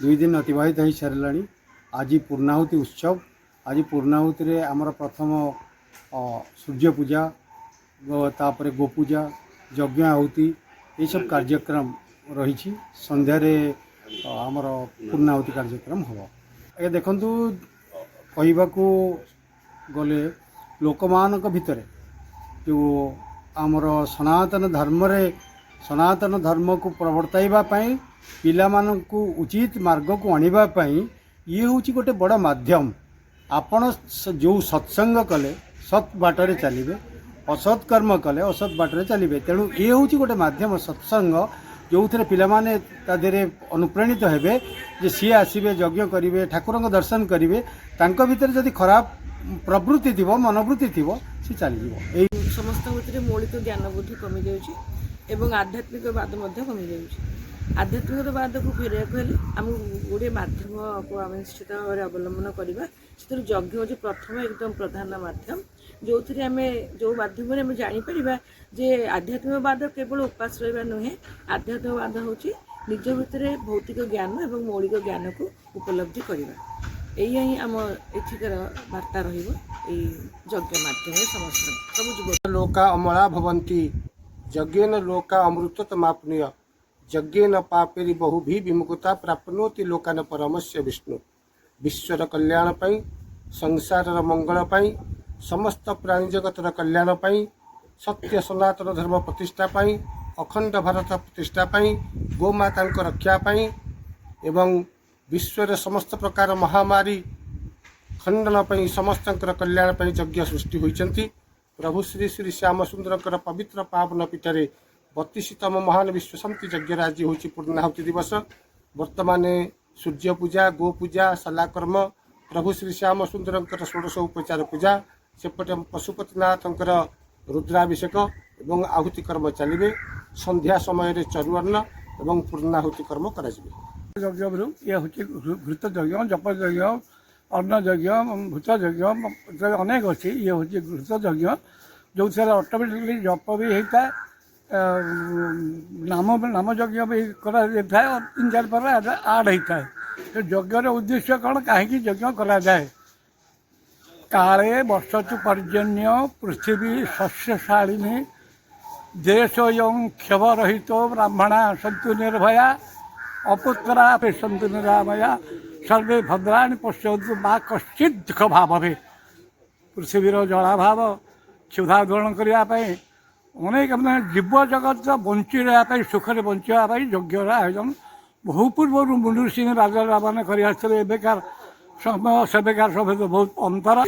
दुई दिन अतिबाहित हो सारा। आज पूर्णाहुति उत्सव। आज पूर्णाहुति रे आमर प्रथम सूर्य पूजा तापर गोपूजा यज्ञ आहुति ये सब कार्यक्रम रही। संध्यारे आमर पूर्णाहुति कार्यक्रम हम ए देखु कहवाकू गले लोक मान भितर जो आमर सनातन धर्म को प्रवर्ताइबा पई पिला मानकू उचित मार्ग को आनिबा पई ये हूँ गोटे बड़ माध्यम। आपण जो सत्संग कले सत् बाटरे चलिए, असत् कर्म कले असत् बाटरे चलिए। तेणु ये हूँ गोटे माध्यम सत्संग जो थे पिलामाने तादेरे अनुप्राणित हेबे जे सी आसबे यज्ञ करेंगे ठाकुर दर्शन करेंगे तांको भीतर जदि खराब प्रवृत्ति थी मनोवृत्ति थी सी चली समस्त भितर मौलिक ज्ञान बुद्धि कमी जाऊँगी एवं आध्यात्मिकवाद कमी जाऊँगी। आध्यात्मिकवाद को फेर आम गोटे मध्यम को आम निश्चित भाव में अवलम्बन करवा। से यज्ञ हूँ प्रथम एकदम प्रधान माध्यम जो थे आम जो माध्यम आम जापर जे आध्यात्मिकवाद केवल उपास रहा नुहे। आध्यात्मिकवाद हूँ निज भितर भौतिक ज्ञान और मौलिक ज्ञान को उपलब्धि करवा। यही आम एथिकार वार्ता रज्ञ माध्यम समस्त सब लोका अमला भवंती यज्ञेन लोका अमृततमाप्नुय यज्ञेन पापेरि बहुभी विमुखता प्राप्नोति लोकान परमस्य विष्णु। विश्वर कल्याण पाई संसार मंगल पाई समस्त प्राणी जगतर कल्याण पाई सत्य सनातन धर्म प्रतिष्ठा पाई अखंड भारत प्रतिष्ठा पाई गोमाता रक्षा पाई एवं विश्व समस्त प्रकार महामारी खंडन पाई समस्त कल्याण पाई यज्ञ सृष्टि होइचंती। प्रभु श्री श्री श्याम सुंदर पवित्र पावन पीठरे 32तम महान विश्व शांति यज्ञ आज हूँ पूर्णाहुति दिवस। वर्तमान सूर्य पूजा गो पूजा शालाकर्म प्रभु श्री श्याम सुंदर 16 उपचार पूजा सेपटे पशुपतिनाथ रुद्राभिषेक एवं आहुति कर्म चलिए। संध्या समय चरुअन्न एवं पूर्णाहुति कर्म करा यज्ञ ये हूँ घृत यज्ञ जप यज्ञ अन्न यज्ञ भूत यज्ञ अनेक अच्छी। ये हूँ घृत यज्ञ जो ऑटोमेटिकली जप भी होता है नाम यज्ञ भी करा जाए और 3-4 पर आड होता है। तो यज्ञर उद्देश्य कौन कहीं यज्ञ करा जाए काले वर्षतु पर्जन्य पृथ्वी शस्यशालिनी देशोऽयं क्षवरहितो ब्राह्मणा सन्तु निर्भया अपुत्रा सन्तु निरामया सर्वे भद्राणि पश्यन्तु मा कश्चित् दुःख भाव भवे। पृथ्वीर जलाभाव क्षुधा दूरण करने अनेक जीव जगत बंची रहा सुखरे बचाई यज्ञर आयोजन बहु पूर्व मुंडू सिंह राजा मैंने कर समय सेबेकार समय बहुत अंतर।